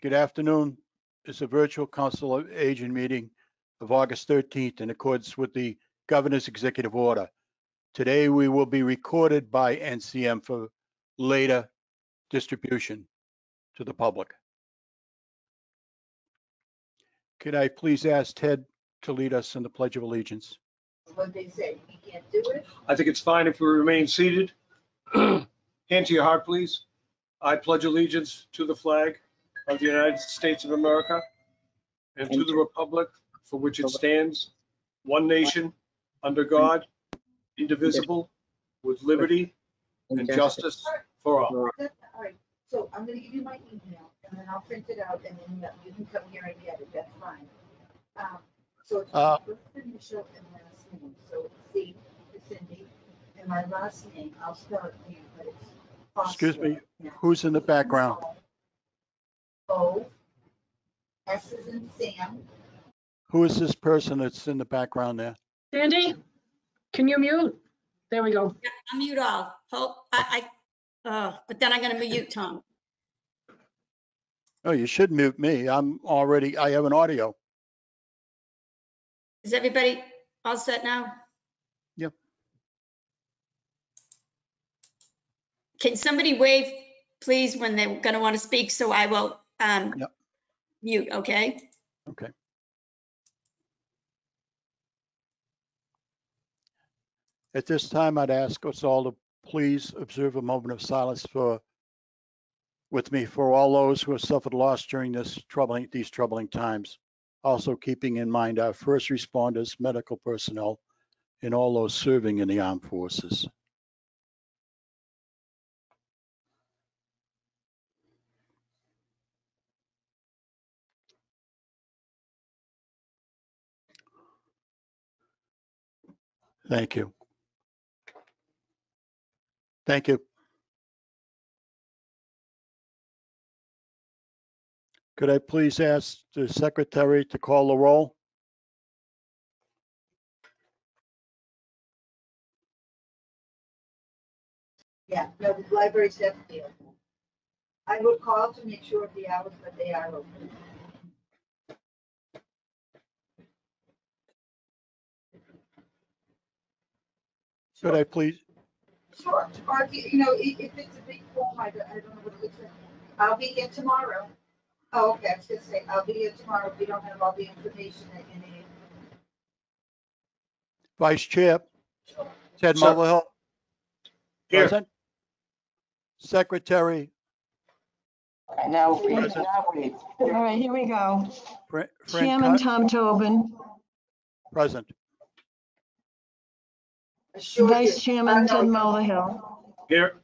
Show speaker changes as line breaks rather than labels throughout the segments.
Good afternoon. It's a virtual Council of Aging meeting of August 13th in accordance with the Governor's Executive Order. Today, we will be recorded by NCM for later distribution to the public. Could I please ask Ted to lead us in the Pledge of Allegiance?
What they say, you can't do it?
I think it's fine if we remain seated. Hand to your heart, please. I pledge allegiance to the flag of the United States of America and to the republic for which it stands, one nation, under God, indivisible, with liberty and justice for all.
All right, so I'm gonna give you my email, and then I'll print it out, and then you can come here and get it, that's fine. So it's my first initial and last name, so it's C for Cindy, and my last name, I'll spell it for you, but it's
Excuse me,
Foster.
who's in the background?
O, S is in Sam.
Who is this person that's in the background there?
Sandy, can you mute? There we go.
Yeah, I'll mute all. But then I'm gonna mute Tom.
Oh, you should mute me. I have an audio.
Is everybody all set now?
Yep.
Can somebody wave, please, when they're gonna want to speak, so I will
Yep.
mute, okay?
Okay. At this time, I'd ask us all to please observe a moment of silence with me for all those who have suffered loss during these troubling times. Also keeping in mind our first responders, medical personnel, and all those serving in the armed forces. Thank you. Thank you. Could I please ask the secretary to call the roll?
Yeah, no, the library's definitely open. I will call to make sure of the hours, but they are open.
Could I please?
Sure, or if if it's a big form, I don't know what it looks like. I'll be here tomorrow. Oh, okay, I was gonna say, I'll be here tomorrow if we don't have all the information that you need.
Vice Chair
Sure.
Ted
Sir.
Mulvihill.
Here.
Present. Secretary.
Now,
Present.
all right, here we go.
Fran
Chairman Tom Tobin,
Present.
Sure
Vice
did.
Chairman Ted
No,
Mulvihill,
Here,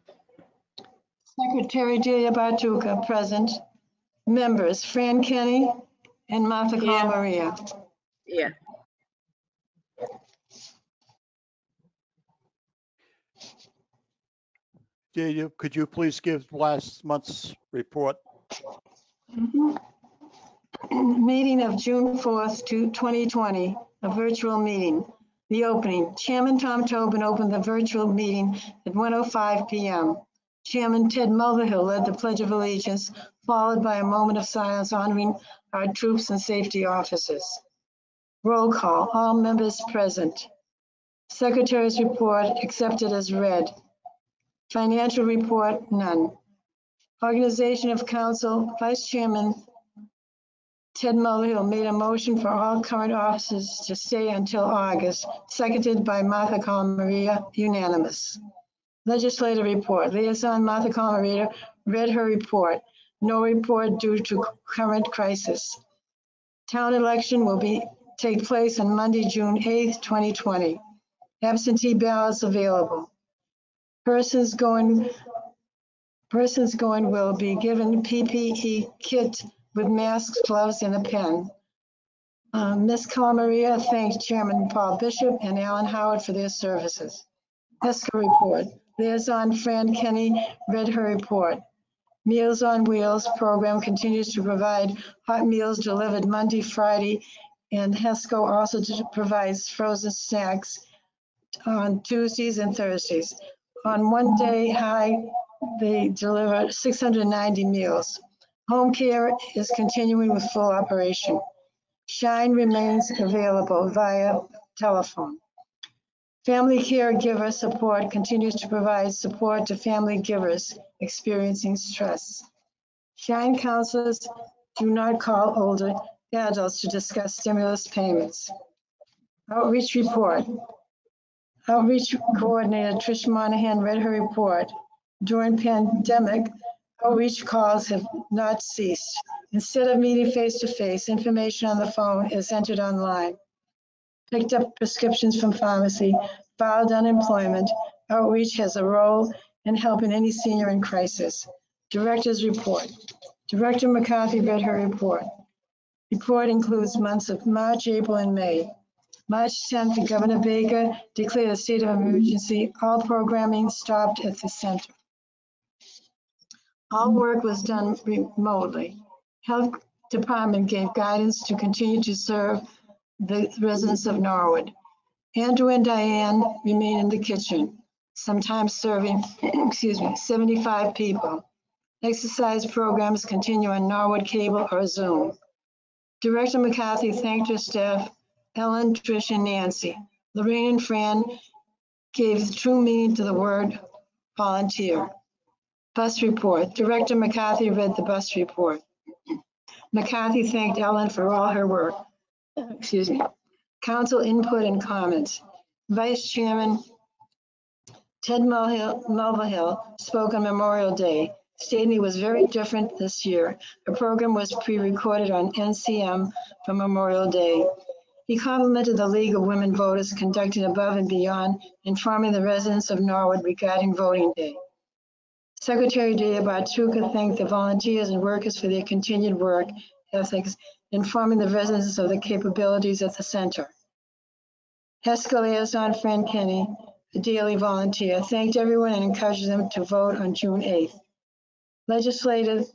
Secretary Delia Bartuca, present. Members Fran Kenny and Martha
Here.
Maria.
Yeah.
Could you please give last month's report?
Meeting of June 4th, 2020, a virtual meeting. The opening, Chairman Tom Tobin opened the virtual meeting at 1:05 p.m. Chairman Ted Mulvihill led the Pledge of Allegiance, followed by a moment of silence honoring our troops and safety officers. Roll call, all members present. Secretary's report accepted as read. Financial report, none. Organization of Council, Vice Chairman Ted Mulvihill made a motion for all current officers to stay until August, seconded by Martha Maria, unanimous. Legislative report, Liaison Martha Maria read her report. No report due to current crisis. Town election will take place on Monday, June 8th, 2020. Absentee ballots available. Persons going will be given PPE kit with masks, gloves, and a pen. Ms. Maria thanked Chairman Paul Bishop and Alan Howard for their services. HESCO report. Liaison Fran Kenny read her report. Meals on Wheels program continues to provide hot meals delivered Monday, Friday, and HESCO also provides frozen snacks on Tuesdays and Thursdays. On one day high, they deliver 690 meals. Home care is continuing with full operation. Shine remains available via telephone. Family caregiver support continues to provide support to family givers experiencing stress. Shine counselors do not call older adults to discuss stimulus payments. Outreach report. Outreach coordinator Trish Monahan read her report. During pandemic, outreach calls have not ceased. Instead of meeting face-to-face, information on the phone is entered online. Picked up prescriptions from pharmacy, filed unemployment. Outreach has a role in helping any senior in crisis. Director's report. Director McCarthy read her report. Report includes months of March, April, and May. March 10th, Governor Baker declared a state of emergency. All programming stopped at the center. All work was done remotely. Health Department gave guidance to continue to serve the residents of Norwood. Andrew and Diane remain in the kitchen, sometimes serving, 75 people. Exercise programs continue on Norwood Cable or Zoom. Director McCarthy thanked her staff, Ellen, Trish, and Nancy. Lorraine and Fran gave the true meaning to the word volunteer. Bus report. Director McCarthy read the bus report. McCarthy thanked Ellen for all her work. Council input and comments. Vice Chairman Ted Mulvihill spoke on Memorial Day, stating it was very different this year. The program was pre-recorded on NCM for Memorial Day. He complimented the League of Women Voters conducting above and beyond, informing the residents of Norwood regarding voting day. Secretary Delia Bartuka thanked the volunteers and workers for their continued work ethics, informing the residents of the capabilities at the center. HESCO liaison Fran Kenny, a daily volunteer, thanked everyone and encouraged them to vote on June 8th. Legislative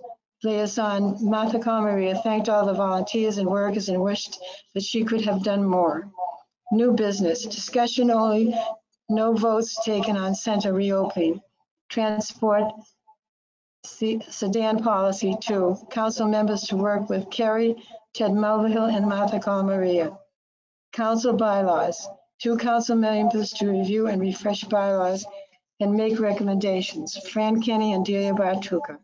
liaison Martha Calmaria thanked all the volunteers and workers and wished that she could have done more. New business, discussion only, no votes taken on center reopening. Transport sedan policy 2, council members to work with Kerry, Ted Mulvihill, and Martha Calmaria. Council bylaws, 2 council members to review and refresh bylaws and make recommendations, Fran Kenny and Delia Bartuka.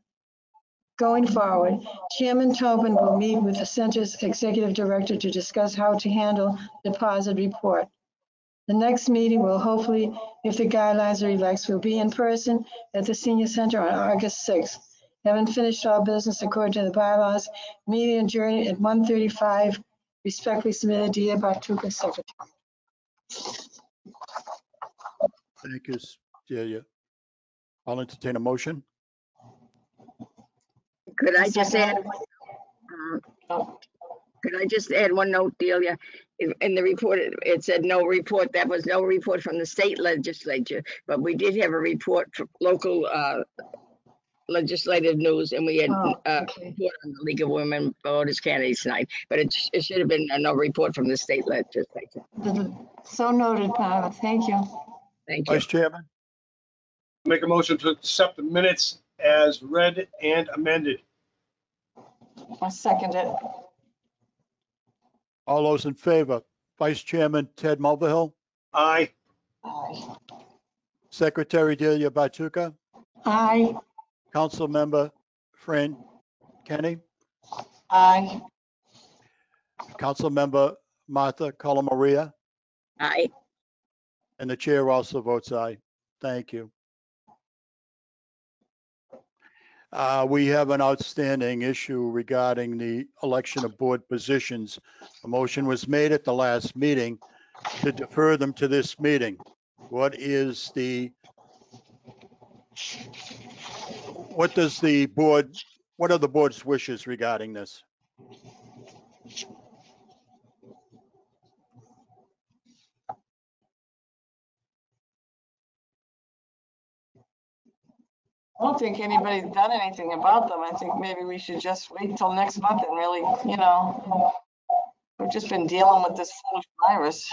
Going forward, Chairman Tobin will meet with the center's executive director to discuss how to handle deposit report. The next meeting will hopefully, if the guidelines are relaxed, will be in person at the senior center on August 6th. Having finished all business according to the bylaws, meeting adjourned at 1:35. Respectfully submitted, Delia Bartuka, Secretary.
Thank you, Delia. I'll entertain a motion.
Could I just add, one note, Delia? In the report, it said no report. That was no report from the state legislature, but we did have a report from local legislative news, and we had
Okay.
report on the League of Women Voters candidates tonight. But it should have been no report from the state legislature.
So noted, Paula. Thank you.
Thank you.
Vice Chairman,
Make a motion to accept the minutes as read and amended.
I second it.
all those in favor, Vice Chairman Ted Mulvihill,
Aye.
Aye.
Secretary Delia Bartuka,
Aye.
Council Member Fran Kenny,
Aye.
Council Member Martha Calamaria,
Aye.
and the chair also votes aye. Thank you. We have an outstanding issue regarding the election of board positions. A motion was made at the last meeting to defer them to this meeting. What are the board's wishes regarding this?
I don't think anybody's done anything about them. I think maybe we should just wait till next month and really, we've just been dealing with this foolish virus.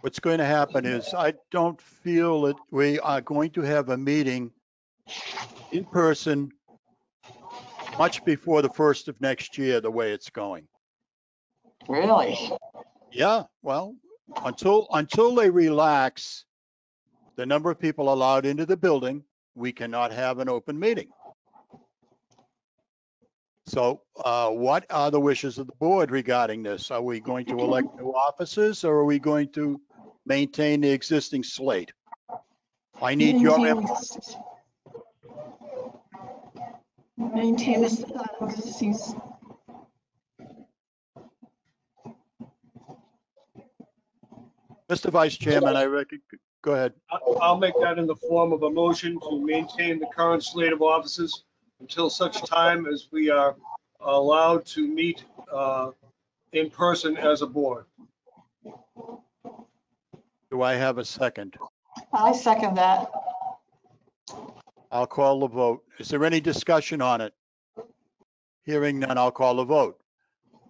What's going to happen is I don't feel that we are going to have a meeting in person much before the first of next year, the way it's going.
Really?
Yeah, well, until they relax the number of people allowed into the building, we cannot have an open meeting. So what are the wishes of the board regarding this? Are we going to elect new officers, or are we going to maintain the existing slate? I need your input.
Maintain this, seems,
Mr. Vice Chairman, I reckon, go ahead.
I'll make that in the form of a motion to maintain the current slate of offices until such time as we are allowed to meet in person as a board.
Do I have a second?
I second that.
I'll call the vote. Is there any discussion on it? Hearing none, I'll call the vote.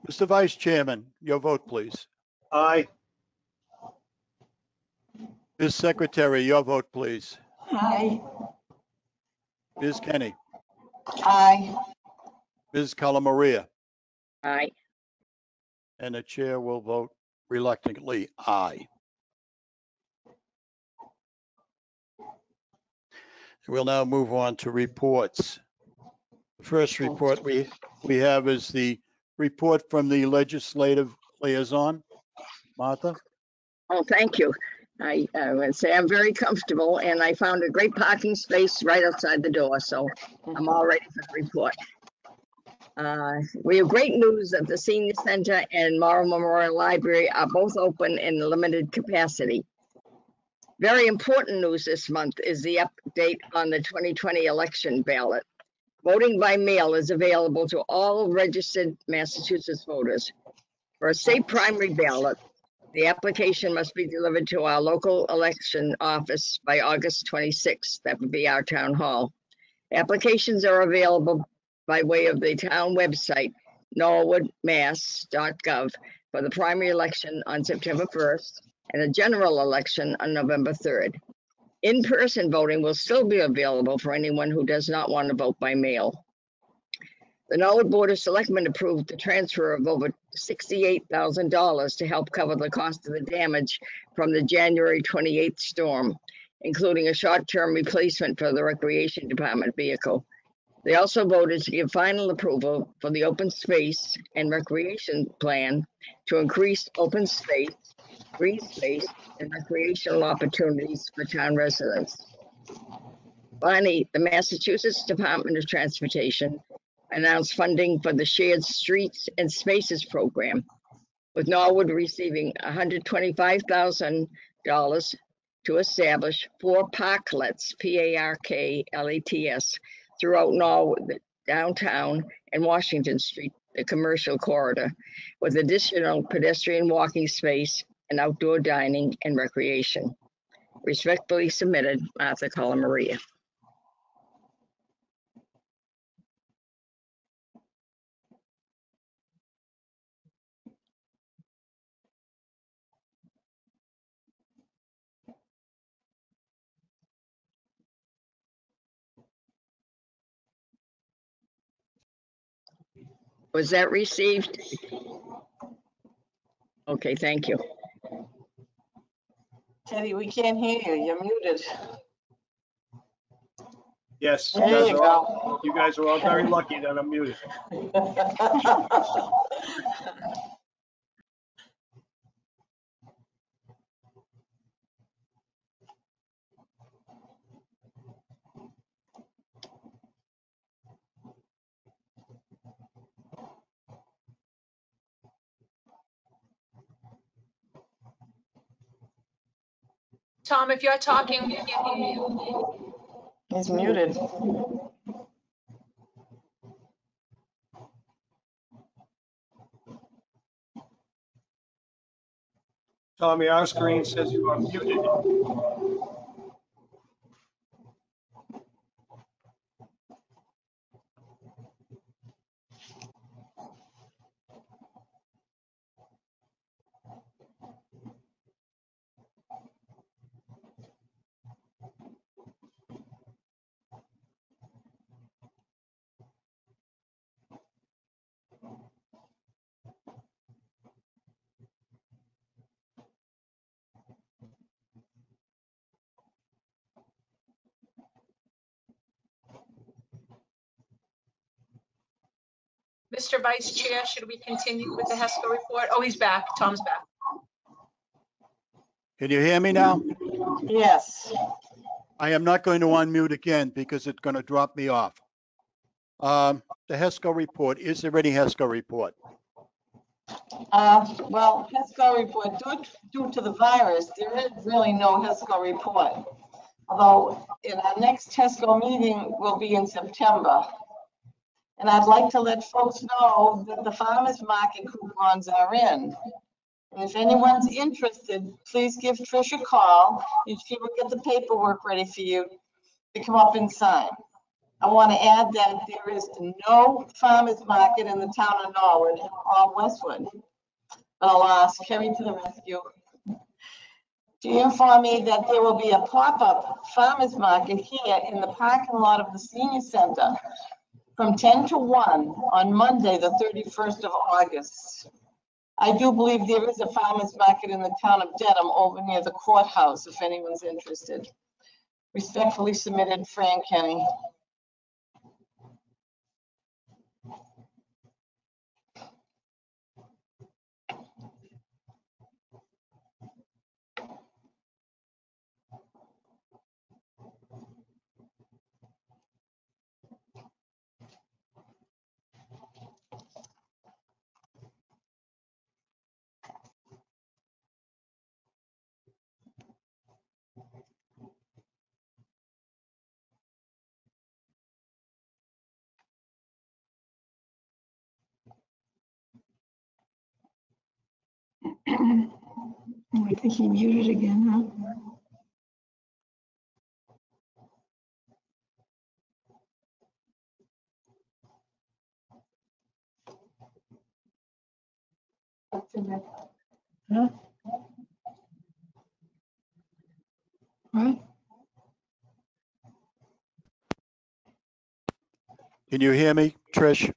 Mr. Vice Chairman, your vote, please.
Aye.
Ms. Secretary, your vote, please.
aye.
Ms. Kenny,
Aye.
Ms. Calamaria,
Aye.
and the chair will vote reluctantly aye. We'll now move on to reports. The first report we have is the report from the legislative liaison. Martha?
Oh, thank you. I would say I'm very comfortable and I found a great parking space right outside the door, so I'm all ready for the report. We have great news that the Senior Center and Morrow Memorial Library are both open in limited capacity. Very important news this month is the update on the 2020 election ballot. Voting by mail is available to all registered Massachusetts voters. For a state primary ballot, the application must be delivered to our local election office by August 26th. That would be our town hall. Applications are available by way of the town website, norwoodmass.gov, for the primary election on September 1st and the general election on November 3rd. In-person voting will still be available for anyone who does not want to vote by mail. The Norwood Board of Selectmen approved the transfer of over $68,000 to help cover the cost of the damage from the January 28th storm, including a short-term replacement for the Recreation Department vehicle. They also voted to give final approval for the open space and recreation plan to increase open space, green space, and recreational opportunities for town residents. Finally, the Massachusetts Department of Transportation announced funding for the Shared Streets and Spaces program, with Norwood receiving $125,000 to establish 4 parklets, P-A-R-K-L-E-T-S, throughout Norwood, downtown, and Washington Street, the commercial corridor, with additional pedestrian walking space and outdoor dining and recreation. Respectfully submitted, Martha Calamaria. Was that received? Okay, thank you.
Teddy, we can't hear you. You're muted.
Yes,
There you
you guys are all very lucky that I'm muted.
go.
Tom, if you're talking, we can't hear you.
He's muted.
Tommy, our screen says you are muted.
Mr. Vice Chair, should we continue with the HESCO report? Oh, he's back. Tom's back.
Can you hear me now?
Yes.
I am not going to unmute again because it's going to drop me off. The HESCO report, is there any HESCO report?
Well, HESCO report, due to the virus, there is really no HESCO report. Although in our next HESCO meeting will be in September. And I'd like to let folks know that the farmers market coupons are in. And if anyone's interested, please give Trish a call and she will get the paperwork ready for you to come up and sign. I want to add that there is no farmers market in the town of Norwood or Westwood. But I'll ask Kerry to the rescue to inform me that there will be a pop-up farmers market here in the parking lot of the senior center from 10 to 1 on Monday, the 31st of August. I do believe there is a farmers market in the town of Dedham over near the courthouse, if anyone's interested. Respectfully submitted, Fran Kenny.
I think he muted again, huh? Huh? What?
Can you hear me, Trish?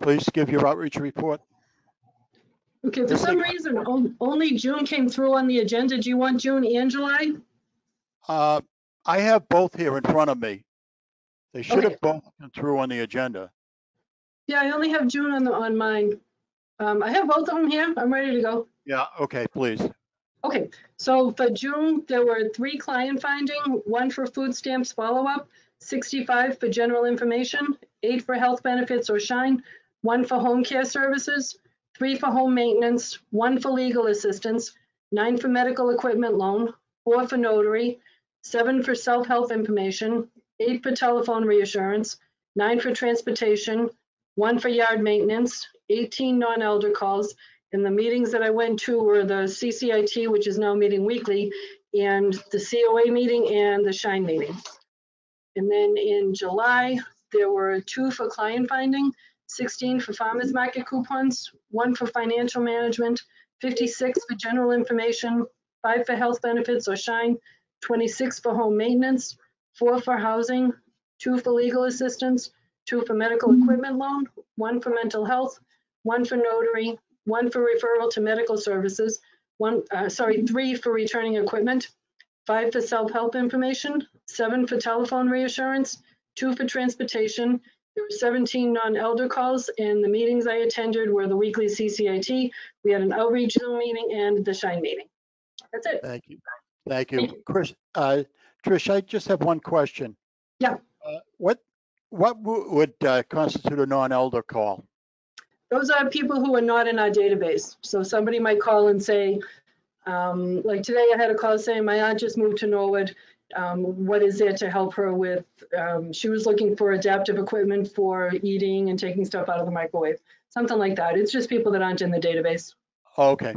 Please give your outreach report.
Okay, for some reason, only June came through on the agenda. Do you want June and July?
I have both here in front of me. They should
Okay.
have both come through on the agenda.
Yeah, I only have June on mine. I have both of them here. I'm ready to go.
Yeah, okay, please.
Okay, so for June, there were 3 client finding, 1 for food stamps follow-up, 65 for general information, 8 for health benefits or Shine, 1 for home care services, 3 for home maintenance, 1 for legal assistance, 9 for medical equipment loan, 4 for notary, 7 for self-help information, 8 for telephone reassurance, 9 for transportation, 1 for yard maintenance, 18 non-elder calls, and the meetings that I went to were the CCIT, which is now meeting weekly, and the COA meeting and the Shine meeting. And then in July, there were 2 for client finding, 16 for farmers market coupons, 1 for financial management, 56 for general information, 5 for health benefits or Shine, 26 for home maintenance, 4 for housing, 2 for legal assistance, 2 for medical equipment loan, 1 for mental health, 1 for notary, 1 for referral to medical services, 3 for returning equipment, 5 for self-help information, 7 for telephone reassurance, 2 for transportation. There were 17 non-elder calls, and the meetings I attended were the weekly CCIT. We had an outreach Zoom meeting and the Shine meeting. That's it.
Thank you. Thank you. Chris, Trish, I just have one question.
Yeah.
What would constitute a non-elder call?
Those are people who are not in our database. So somebody might call and say, like today I had a call saying my aunt just moved to Norwood. What is there to help her with? She was looking for adaptive equipment for eating and taking stuff out of the microwave, something like that. It's just people that aren't in the database.
Okay,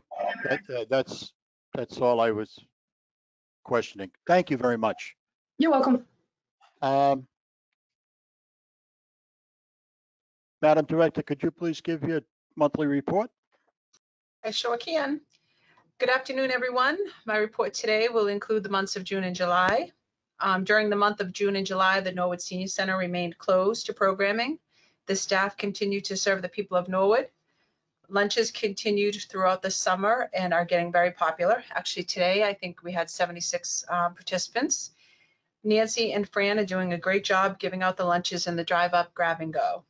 that's all I was questioning. Thank you very much.
You're welcome.
Madam Director, could you please give your monthly report?
I sure can. Good afternoon, everyone. My report today will include the months of June and July. During the month of June and July, the Norwood Senior Center remained closed to programming. The staff continued to serve the people of Norwood. Lunches continued throughout the summer and are getting very popular. Actually, today, I think we had 76 participants. Nancy and Fran are doing a great job giving out the lunches in the drive-up grab and go.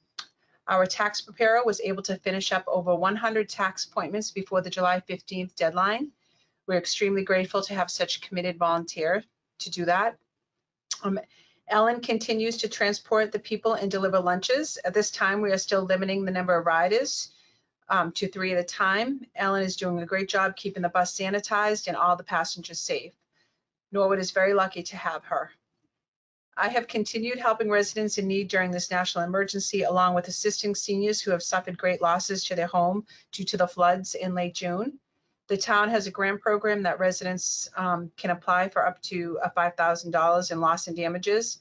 Our tax preparer was able to finish up over 100 tax appointments before the July 15th deadline. We're extremely grateful to have such a committed volunteer to do that. Ellen continues to transport the people and deliver lunches. At this time, we are still limiting the number of riders to 3 at a time. Ellen is doing a great job keeping the bus sanitized and all the passengers safe. Norwood is very lucky to have her. I have continued helping residents in need during this national emergency, along with assisting seniors who have suffered great losses to their home due to the floods in late June. The town has a grant program that residents can apply for up to $5,000 in loss and damages.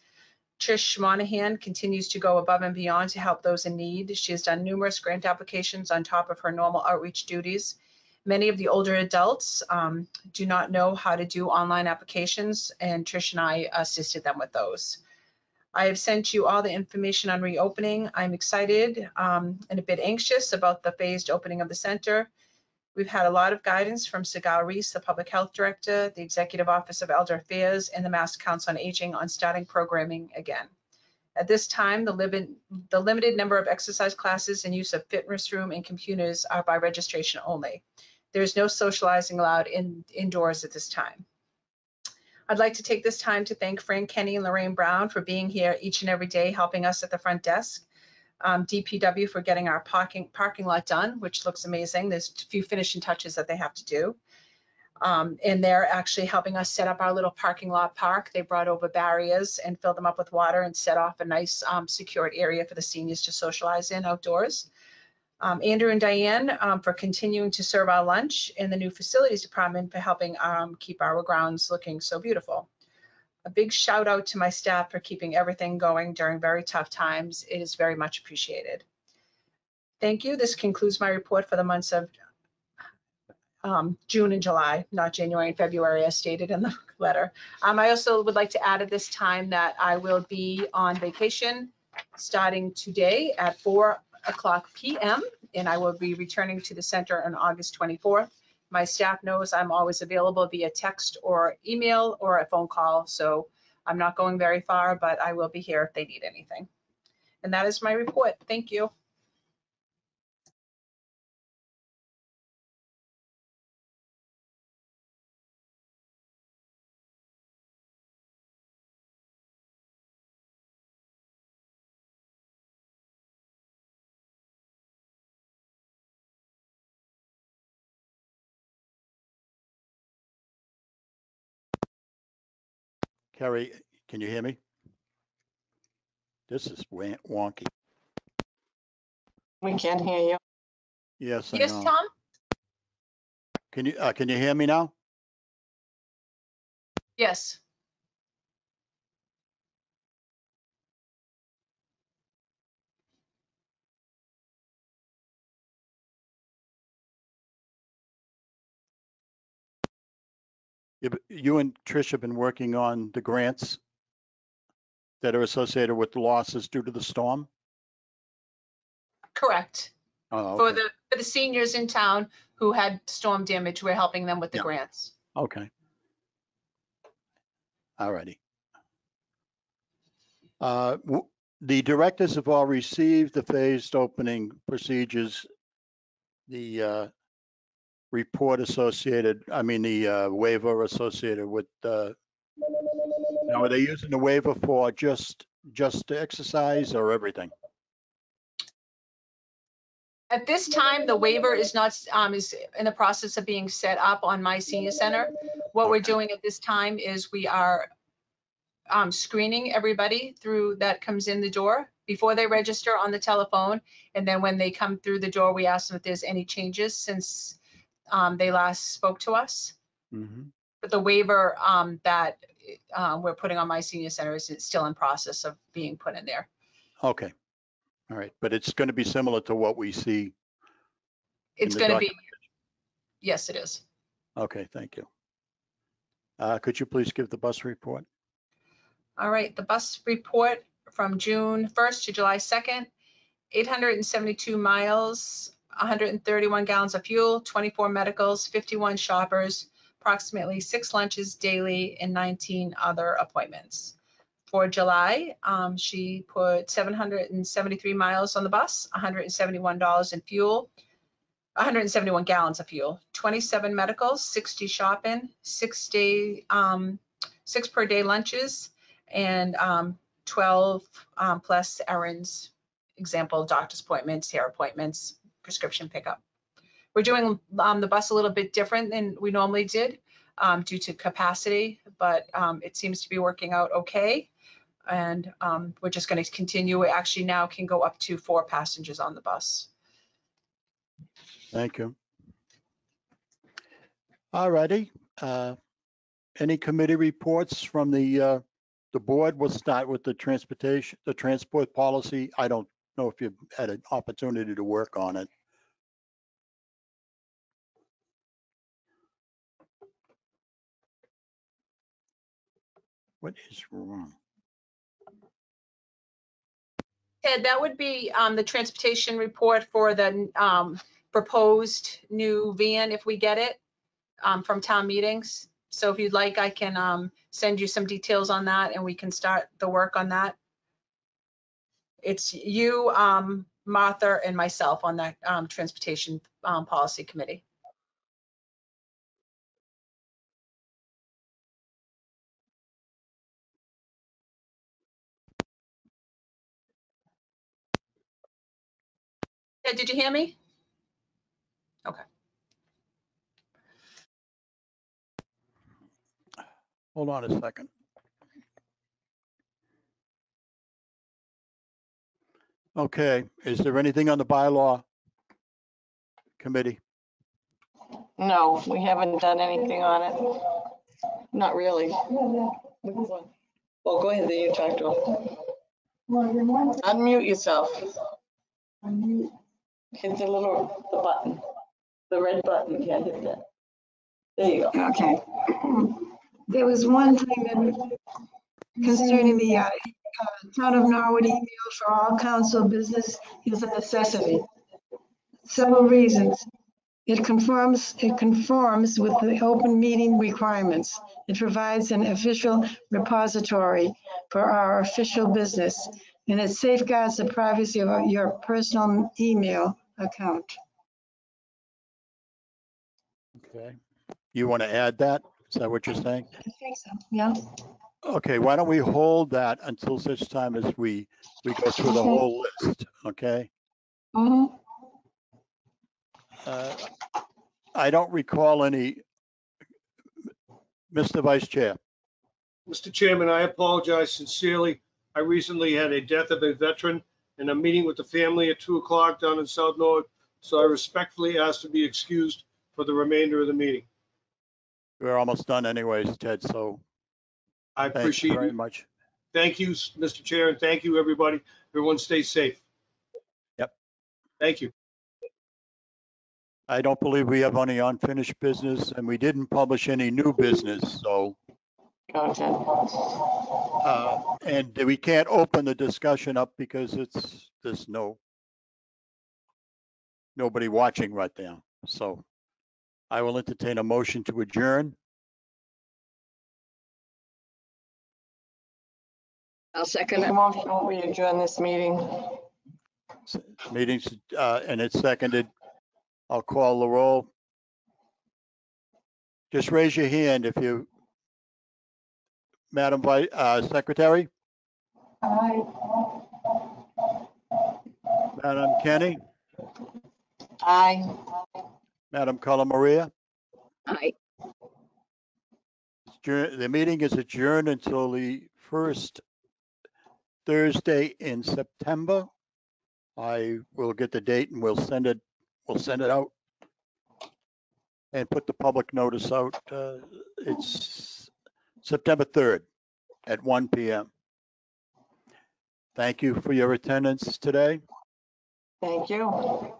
Trish Monahan continues to go above and beyond to help those in need. She has done numerous grant applications on top of her normal outreach duties. Many of the older adults do not know how to do online applications, and Trish and I assisted them with those. I have sent you all the information on reopening. I'm excited and a bit anxious about the phased opening of the center. We've had a lot of guidance from Sigal Reese, the Public Health Director, the Executive Office of Elder Affairs, and the Mass Council on Aging on starting programming again. At this time, the limited number of exercise classes and use of fitness room and computers are by registration only. There is no socializing allowed indoors at this time. I'd like to take this time to thank Fran Kenny and Lorraine Brown for being here each and every day, helping us at the front desk. DPW for getting our parking lot done, which looks amazing. There's a few finishing touches that they have to do. And they're actually helping us set up our little parking lot park. They brought over barriers and filled them up with water and set off a nice secured area for the seniors to socialize in outdoors. Andrew and Diane for continuing to serve our lunch, and the new facilities department for helping keep our grounds looking so beautiful. A big shout out to my staff for keeping everything going during very tough times. It is very much appreciated. Thank you. This concludes my report for the months of June and July, not January and February as stated in the letter. I also would like to add at this time that I will be on vacation starting today at 4:00 p.m. and I will be returning to the center on August 24th. My staff knows I'm always available via text or email or a phone call, so I'm not going very far, but I will be here if they need anything. And that is my report. Thank you.
Carrie, can you hear me? This is wonky.
We can't hear you.
Yes, I
Yes,
know.
Tom?
Can you hear me now?
Yes.
You and Trish have been working on the grants that are associated with the losses due to the storm?
Correct.
Oh,
For
okay.
the seniors in town who had storm damage, we're helping them with the
Yeah.
grants.
Okay. All righty. The directors have all received the phased opening procedures, the report associated, the waiver associated with, now are they using the waiver for just the exercise or everything?
At this time, the waiver is not, is in the process of being set up on My Senior Center. What we're
Okay.
doing at this time is we are screening everybody through that comes in the door before they register on the telephone. And then when they come through the door, we ask them if there's any changes since they last spoke to us.
Mm-hmm.
But the waiver that we're putting on My Senior Center is still in process of being put in there.
Okay. All right. But it's going to be similar to what we see.
It's
the
going to be, yes, it is.
Okay, thank you. Could you please give the bus report?
All right, the bus report from June 1st to July 2nd, 872 miles, 131 gallons of fuel, 24 medicals, 51 shoppers, approximately 6 lunches daily, and 19 other appointments. For July, she put 773 miles on the bus, $171 in fuel, 171 gallons of fuel, 27 medicals, 60 shopping, 6 per day lunches, and 12 plus errands, example, doctor's appointments, hair appointments, prescription pickup. We're doing the bus a little bit different than we normally did due to capacity, but it seems to be working out okay. And we're just going to continue. We actually now can go up to 4 passengers on the bus.
Thank you. All righty. Any committee reports from the board? We'll start with the transport policy. I don't know if you've had an opportunity to work on it. What is wrong?
Ted, that would be the transportation report for the proposed new van if we get it from town meetings. So if you'd like, I can send you some details on that and we can start the work on that. It's you, Martha, and myself on that transportation policy committee. Ted, did you hear me? Okay.
Hold on a second. Okay, is there anything on the bylaw committee?
No, we haven't done anything on it. Not really. Well, go ahead, then you talk to him. Unmute yourself. Hit the button, the red button, you can't hit that. There you go.
Okay. There was one thing that concerning the town of Norwood email for all council business is a necessity. Several reasons. It conforms with the open meeting requirements. It provides an official repository for our official business, and it safeguards the privacy of your personal email account.
Okay. You want to add that? Is that what you're saying?
I think so, yeah.
Okay, why don't we hold that until such time as we go through the whole list, okay?
Mm-hmm.
I don't recall any, Mr. Vice Chair.
Mr. Chairman, I apologize sincerely. I recently had a death of a veteran and a meeting with the family at 2 o'clock down in South Norwood. So I respectfully ask to be excused for the remainder of the meeting.
We're almost done anyways, Ted, so
I
thank you
appreciate
very
it.
much.
Thank you, Mr. Chair, and thank you, everybody. Everyone stay safe.
Yep.
Thank you.
I don't believe we have any unfinished business, and we didn't publish any new business, so.
Okay.
And we can't open the discussion up because there's nobody watching right now. So I will entertain a motion to adjourn.
I'll second
Make a
it.
motion, we adjourn this meeting.
Meetings, and it's seconded. I'll call the roll. Just raise your hand if you, Madam Secretary,
Aye.
Madam Kenny,
Aye.
Madam Maria.
Aye.
The meeting is adjourned until the first Thursday in September. I will get the date and we'll send it out and put the public notice out. It's September 3rd at 1 p.m. Thank you for your attendance today.
Thank you.